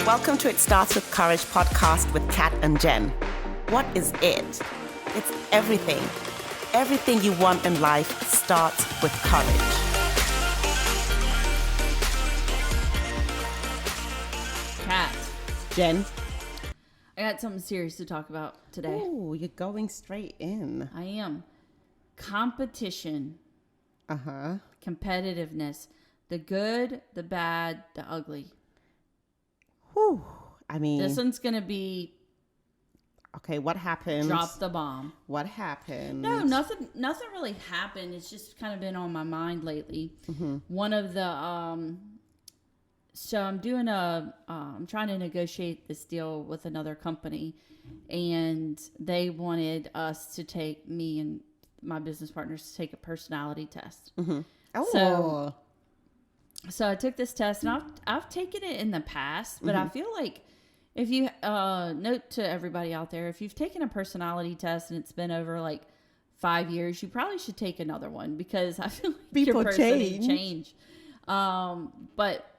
Welcome to It Starts With Courage podcast with Kat and Jen. What is it? It's everything. Everything you want in life starts with courage. Kat, Jen? I got something serious to talk about today. Oh, you're going straight in. I am. Competition. Uh-huh. Competitiveness. The good, the bad, the ugly. Whew. I mean... This one's going to be... Okay, what happened? Drop the bomb. What happened? No, nothing really happened. It's just kind of been on my mind lately. Mm-hmm. One of the... So I'm doing I'm trying to negotiate this deal with another company, and they wanted us to take, me and my business partners, to take a personality test. Mm-hmm. Oh. So I took this test, and I've taken it in the past, but I feel like if you, note to everybody out there, if you've taken a personality test and it's been over like 5 years, you probably should take another one, because I feel like people your personality change. But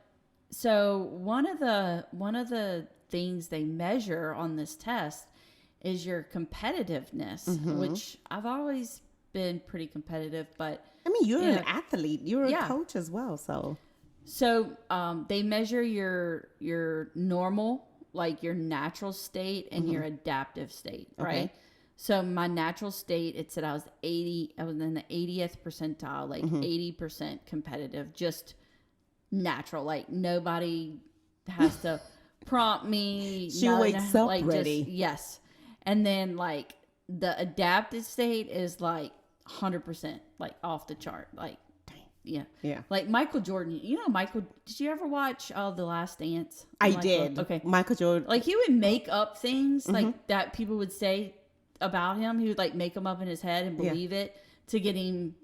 so one of the things they measure on this test is your competitiveness, which I've always been pretty competitive, but I mean, you're an athlete, you're a coach as well, so they measure your normal, like your natural state, and your adaptive state, right? Okay. So my natural state, it said I was in the 80th percentile, like 80% competitive, just natural, like nobody has to prompt me. She wakes up like ready. Yes. And then like the adaptive state is like 100%, like off the chart. Like, yeah. Like Michael Jordan, did you ever watch The Last Dance? I did. Okay. Michael Jordan. Like he would make up things like that people would say about him. He would like make them up in his head and believe it to get him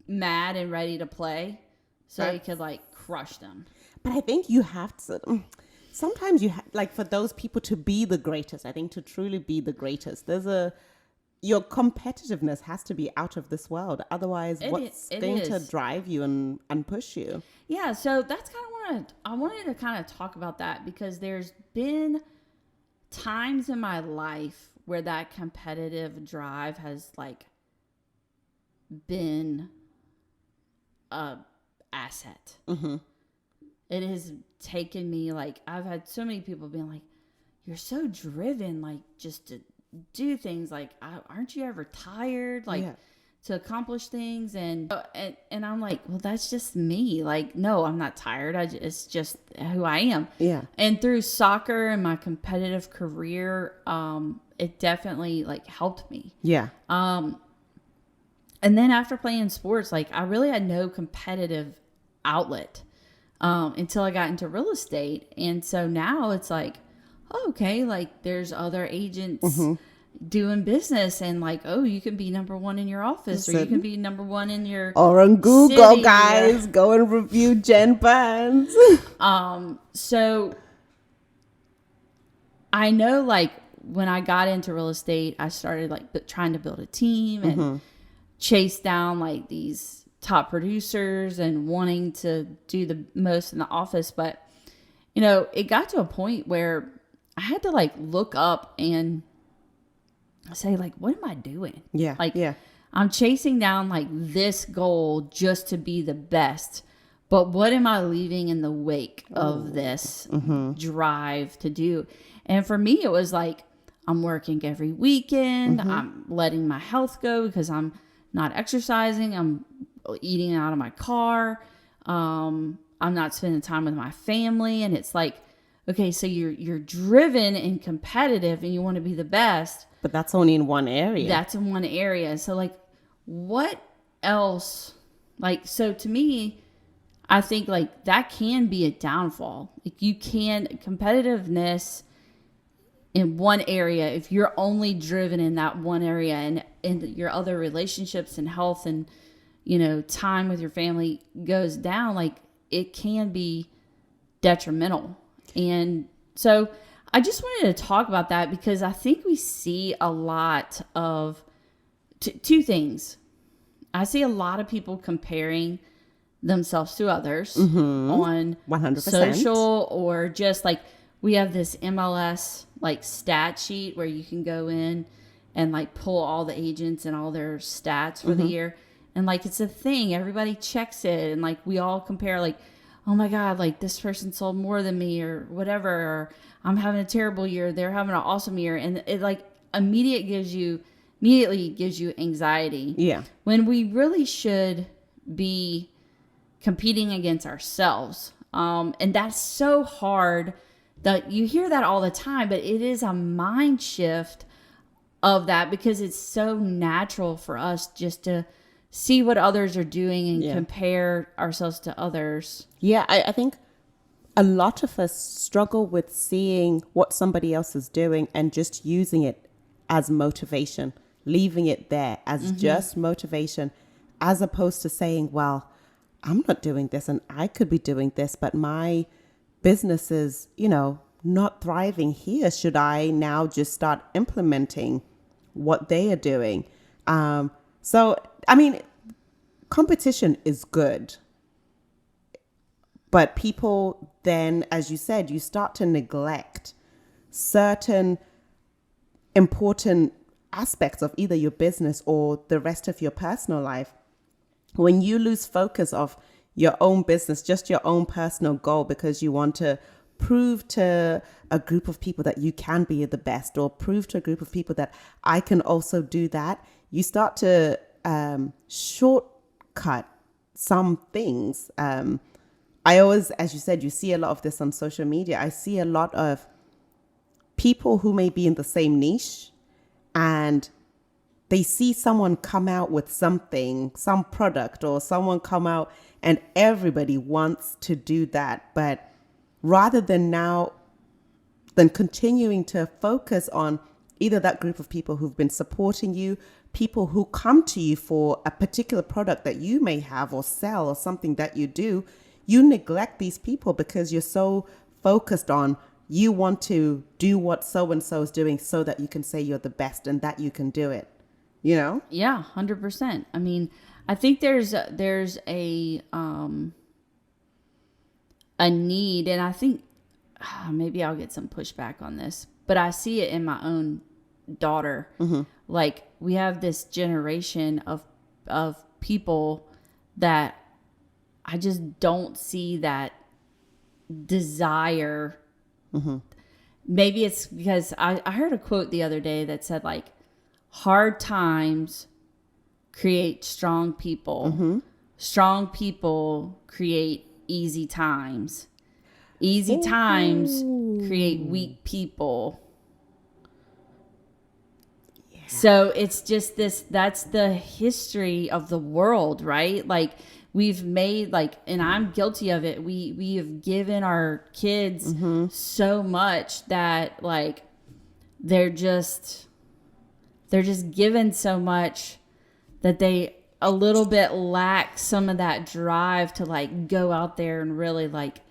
mad and ready to play. So he could like crush them. But I think you have to, sometimes like for those people to be the greatest, I think to truly be the greatest, your competitiveness has to be out of this world. Otherwise, what's going to drive you and push you? Yeah. So that's kind of I wanted to kind of talk about that, because there's been times in my life where that competitive drive has like been a asset. It has taken me, like, I've had so many people being like, you're so driven, like, just to do things, like, aren't you ever tired, like, to accomplish things? And I'm like, well, that's just me. Like, no, I'm not tired. It's just who I am. Yeah. And through soccer and my competitive career, it definitely like helped me. Yeah. And then after playing sports, like, I really had no competitive outlet until I got into real estate. And so now it's like, oh, okay, like there's other agents doing business, and like, oh, you can be number one in your office, or you can be number one in your or on Google city, guys. Go and review Jen Burns. So I know, like, when I got into real estate, I started like trying to build a team and chase down like these top producers and wanting to do the most in the office. But, it got to a point where I had to like look up and say, like, what am I doing? Yeah. Like, I'm chasing down like this goal just to be the best. But what am I leaving in the wake of this drive to do? And for me, it was like, I'm working every weekend. I'm letting my health go because I'm not exercising. I'm eating out of my car. I'm not spending time with my family. And it's like, okay, so you're driven and competitive and you want to be the best. But that's only in one area. That's in one area. So like, what else? Like, so to me, I think like that can be a downfall. Like, competitiveness in one area, if you're only driven in that one area, and your other relationships and health and, time with your family goes down, like, it can be detrimental. And so I just wanted to talk about that, because I think we see a lot of two things. I see a lot of people comparing themselves to others on 100%. social, or just like we have this MLS like stat sheet where you can go in and like pull all the agents and all their stats for the year. And like, it's a thing, everybody checks it. And like, we all compare like, oh my God, like this person sold more than me or whatever, or I'm having a terrible year. They're having an awesome year. And it like immediately gives you anxiety. Yeah. When we really should be competing against ourselves. And that's so hard that you hear that all the time, but it is a mind shift of that because it's so natural for us just to see what others are doing and compare ourselves to others. Yeah, I think a lot of us struggle with seeing what somebody else is doing and just using it as motivation, leaving it there as just motivation, as opposed to saying, well, I'm not doing this and I could be doing this, but my business is, not thriving here. Should I now just start implementing what they are doing? So, I mean, competition is good. But people then, as you said, you start to neglect certain important aspects of either your business or the rest of your personal life. When you lose focus of your own business, just your own personal goal, because you want to prove to a group of people that you can be the best, or prove to a group of people that I can also do that, you start to shortcut some things. I always, as you said, you see a lot of this on social media. I see a lot of people who may be in the same niche and they see someone come out with something, some product, or someone come out and everybody wants to do that. But rather than continuing to focus on either that group of people who've been supporting you, people who come to you for a particular product that you may have or sell or something that you do, you neglect these people because you're so focused on you want to do what so-and-so is doing so that you can say you're the best and that you can do it, Yeah, 100%. I mean, I think there's a need, and I think maybe I'll get some pushback on this, but I see it in my own daughter. Like, we have this generation of people that I just don't see that desire. Maybe it's because I heard a quote the other day that said, like, hard times create strong people. Strong people create easy times. Easy times create weak people. Yeah. So it's just that's the history of the world, right? Like, we've made, like, and I'm guilty of it. We have given our kids so much that, like, they're just given so much that they a little bit lack some of that drive to, like, go out there and really, like,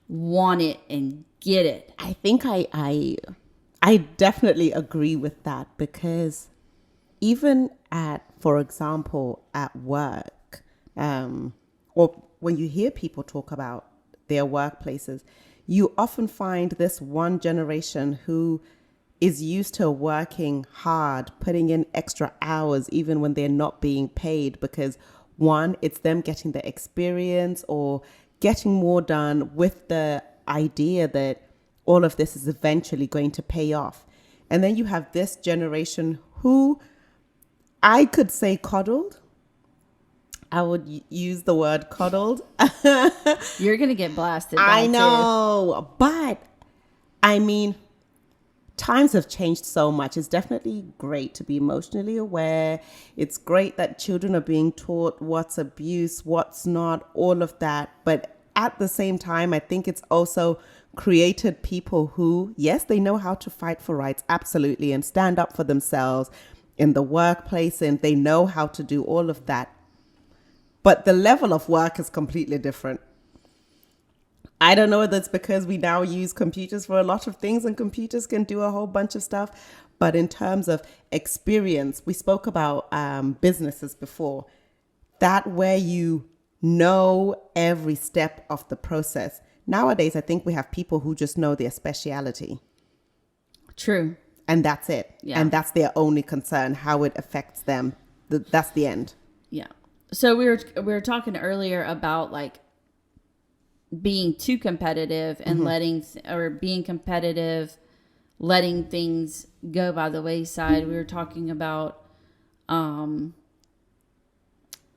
want it and get it. I think I definitely agree with that, because even for example, at work, or when you hear people talk about their workplaces, you often find this one generation who is used to working hard, putting in extra hours, even when they're not being paid, because one, it's them getting the experience or getting more done with the idea that all of this is eventually going to pay off. And then you have this generation who I could say coddled. I would use the word coddled. You're going to get blasted. I know, but I mean, times have changed so much. It's definitely great to be emotionally aware. It's great that children are being taught what's abuse, what's not, all of that. But at the same time, I think it's also created people who, yes, they know how to fight for rights, absolutely, and stand up for themselves in the workplace, and they know how to do all of that. But the level of work is completely different. I don't know whether it's because we now use computers for a lot of things and computers can do a whole bunch of stuff. But in terms of experience, we spoke about businesses before, that where you know every step of the process. Nowadays, I think we have people who just know their speciality. True. And that's it. Yeah. And that's their only concern, how it affects them. That's the end. Yeah. So we were talking earlier about like being too competitive and being competitive, letting things go by the wayside. We were talking about,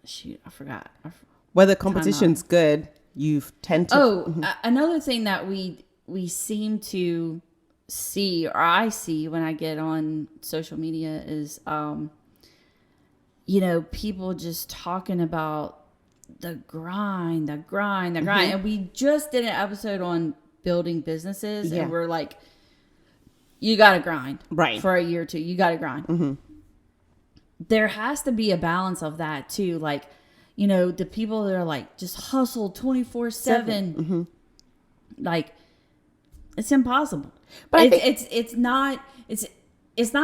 shoot, I forgot. Whether competition's good, you tend to. Another thing that we seem to see, or I see when I get on social media is, people just talking about the grind. And we just did an episode on building businesses, and we're like, you got to grind for a year or two. You got to grind. There has to be a balance of that too. Like, the people that are like, just hustle 24/7, like it's impossible. But I think it's not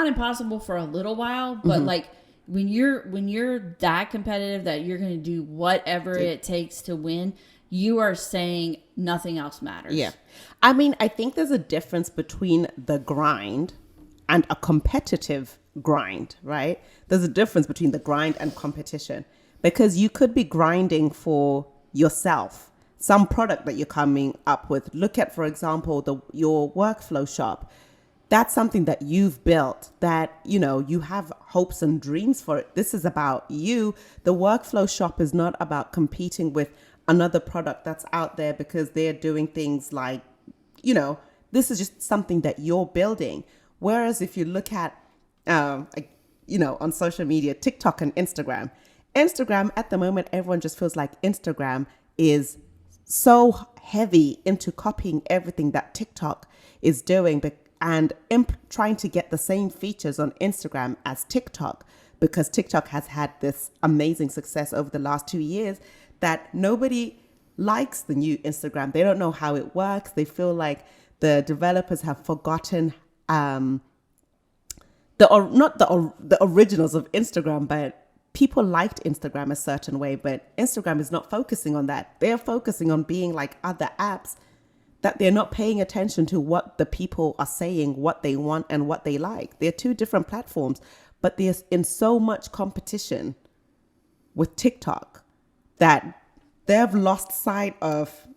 impossible for a little while, but like when you're that competitive that you're going to do whatever it takes to win, you are saying nothing else matters. Yeah. I mean, I think there's a difference between the grind and a competitive grind, right? There's a difference between the grind and competition, because you could be grinding for yourself, some product that you're coming up with. Look at, for example, your workflow shop. That's something that you've built, that, you have hopes and dreams for it. This is about you. The workflow shop is not about competing with another product that's out there because they're doing things like, this is just something that you're building. Whereas if you look at, on social media, TikTok and Instagram at the moment, everyone just feels like Instagram is so heavy into copying everything that TikTok is doing and trying to get the same features on Instagram as TikTok, because TikTok has had this amazing success over the last 2 years that nobody likes the new Instagram. They don't know how it works. They feel like the developers have forgotten not the originals of Instagram, but people liked Instagram a certain way, but Instagram is not focusing on that. They're focusing on being like other apps, that they're not paying attention to what the people are saying, what they want and what they like. They're two different platforms, but they're in so much competition with TikTok that they've lost sight of,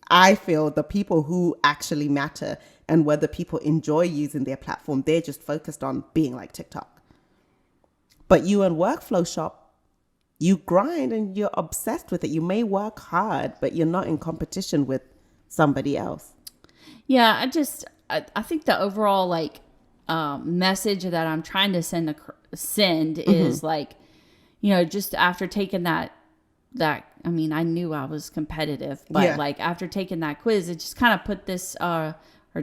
I feel, the people who actually matter and whether people enjoy using their platform. They're just focused on being like TikTok. But you and Workflow Shop, you grind and you're obsessed with it. You may work hard, but you're not in competition with somebody else. Yeah, I think the overall message that I'm trying to send is like, just after taking that I mean, I knew I was competitive, but like after taking that quiz, it just kind of put this or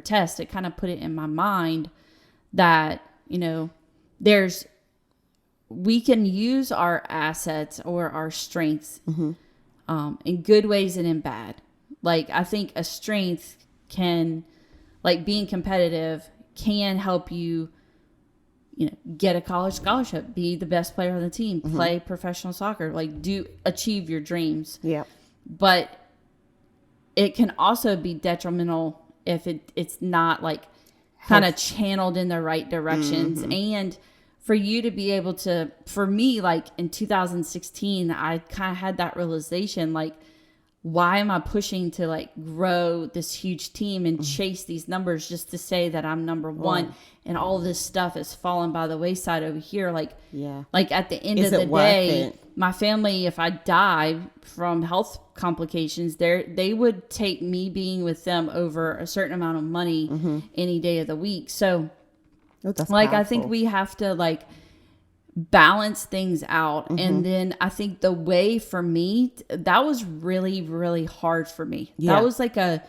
test, it kind of put it in my mind that, we can use our assets or our strengths in good ways and in bad. Like, I think a strength can, like being competitive can help you, get a college scholarship, be the best player on the team, play professional soccer, achieve your dreams. Yeah. But it can also be detrimental if it's not kind of channeled in the right directions. And for you to be able to, for me, in 2016, I kind of had that realization, why am I pushing to grow this huge team and chase these numbers just to say that I'm number one, and all this stuff is falling by the wayside over here? At the end of the day, my family, if I die from health complications, they would take me being with them over a certain amount of money any day of the week. So I think we have to balance things out. And then I think the way for me, that was really, really hard for me. That was a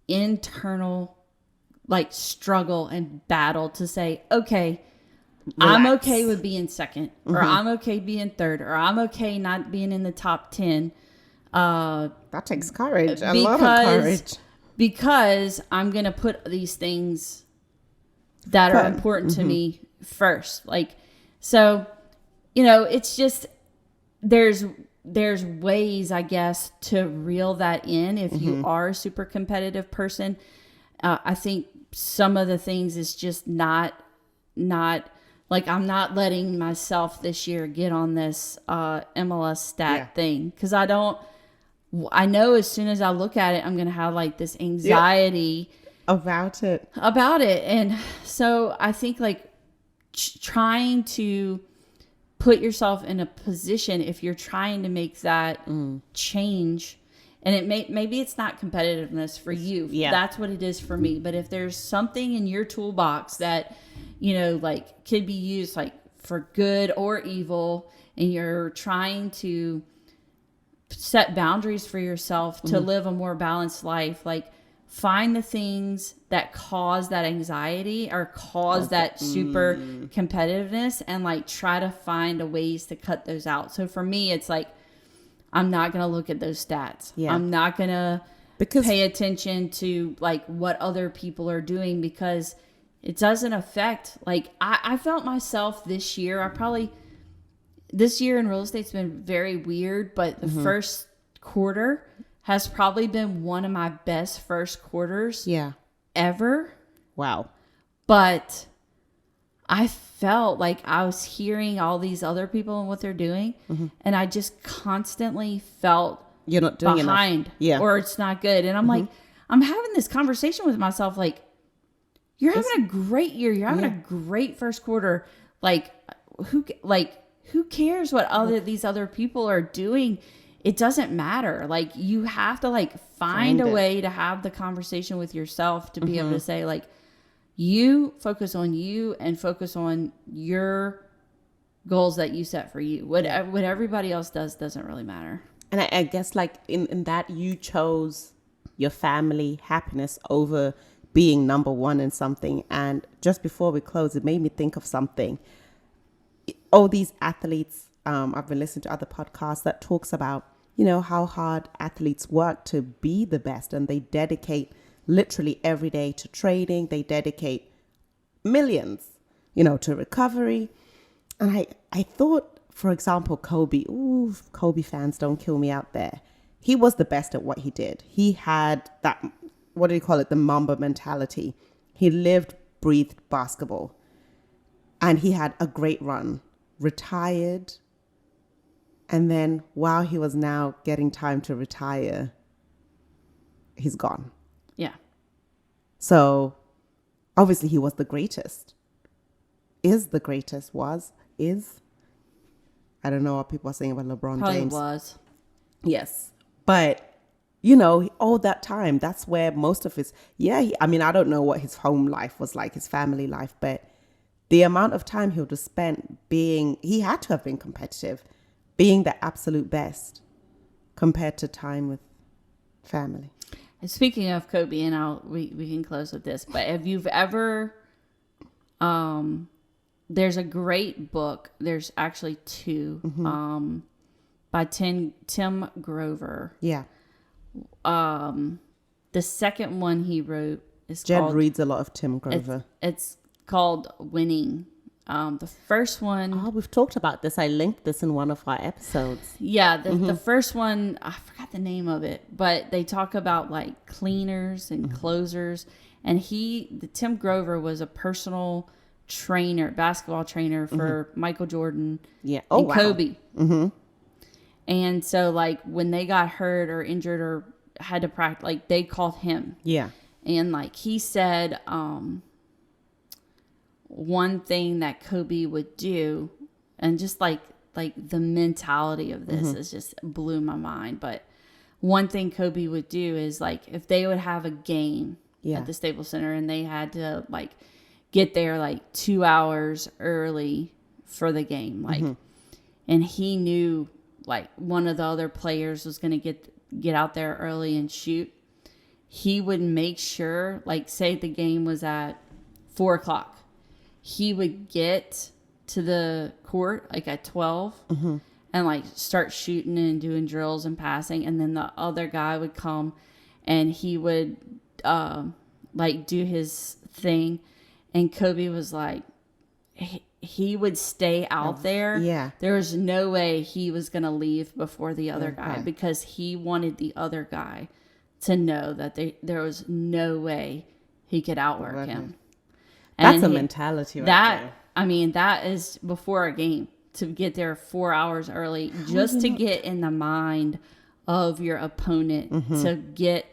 internal struggle and battle to say, okay, relax. I'm okay with being second, or I'm okay being third, or I'm okay not being in the top 10. That takes courage. A lot of courage. Because I'm going to put these things that are important to me first. So, it's just, there's there's ways, I guess, to reel that in if you are a super competitive person. I think some of the things is just not like, I'm not letting myself this year get on this MLS stat thing, because I know as soon as I look at it, I'm going to have like this anxiety about it. And so I think like trying to put yourself in a position, if you're trying to make that change, and maybe it's not competitiveness for you. Yeah. That's what it is for me. But if there's something in your toolbox that, you know, like could be used like for good or evil, and you're trying to set boundaries for yourself to live a more balanced life, like find the things that cause that anxiety or cause that super competitiveness, and like try to find a ways to cut those out. So for me, it's like, I'm not going to look at those stats. Yeah. I'm not going to pay attention to like what other people are doing, because it doesn't affect, like I felt myself this year. This year in real estate's been very weird, but the first quarter has probably been one of my best first quarters ever. Wow. But I felt like I was hearing all these other people and what they're doing, and I just constantly felt you're not doing behind enough. Or it's not good. And I'm like, I'm having this conversation with myself, like, you're having a great year. You're having a great first quarter. Like, who cares what these other people are doing? It doesn't matter. Like, you have to like find a way to have the conversation with yourself to be able to say, like, you focus on you and focus on your goals that you set for you. What everybody else does doesn't really matter. And I guess like in that, you chose your family happiness over being number one in something. And just before we close, it made me think of something. All these athletes, I've been listening to other podcasts that talks about, you know, how hard athletes work to be the best, and they dedicate literally every day to training. They dedicate millions, you know, to recovery. And I thought, for example, Kobe fans, don't kill me out there. He was the best at what he did. He had that, what do you call it? The mamba mentality. He lived, breathed basketball, and he had a great run, retired. And then while he was now getting time to retire, he's gone. Yeah. So obviously he was the greatest. Is the greatest, is. I don't know what people are saying about LeBron James. Probably was. Yes. But, you know, all that time, that's where most of his, I mean, I don't know what his home life was like, his family life, but the amount of time he would have spent he had to have been competitive, being the absolute best compared to time with family. And speaking of Kobe, and we can close with this, but if you've ever, there's a great book. There's actually two, by Tim Grover. Yeah. The second one he wrote is Jed reads a lot of Tim Grover. It's called Winning. The first one... Oh, we've talked about this. I linked this in one of our episodes. Yeah, the first one, I forgot the name of it, but they talk about like cleaners and closers. And Tim Grover was a personal trainer, basketball trainer for Michael Jordan and Kobe. And so like when they got hurt or injured or had to practice, like they called him. Yeah. And like he said... one thing that Kobe would do, and just like the mentality of this is just blew my mind. But one thing Kobe would do is like if they would have a game at the Staples Center and they had to like get there like 2 hours early for the game, like, and he knew like one of the other players was going to get out there early and shoot. He would make sure, like say the game was at 4:00. He would get to the court like at 12 and like start shooting and doing drills and passing. And then the other guy would come and he would like do his thing. And Kobe was like, he would stay out there. Yeah. There was no way he was going to leave before the other guy, Okay. because he wanted the other guy to know that there was no way he could outwork him. That's a mentality right there. I mean, that is before a game, to get there 4 hours early just to get in the mind of your opponent, to get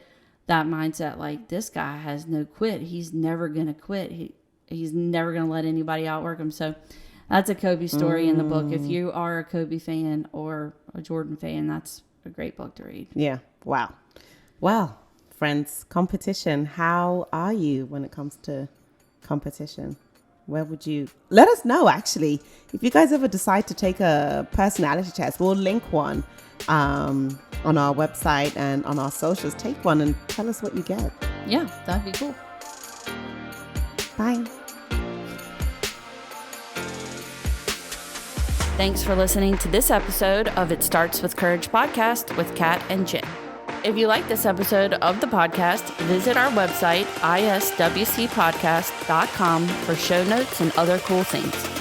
that mindset like, this guy has no quit. He's never going to quit. He's never going to let anybody outwork him. So that's a Kobe story in the book. If you are a Kobe fan or a Jordan fan, that's a great book to read. Yeah. Wow. Well, friends, competition. How are you when it comes to competition? Where would you let us know? Actually, if you guys ever decide to take a personality test, we'll link one on our website and on our socials. Take one and tell us what you get. Yeah, that'd be cool. Bye. Thanks for listening to this episode of It Starts With Courage podcast with Kat and Jen. If you like this episode of the podcast, visit our website, iswcpodcast.com, for show notes and other cool things.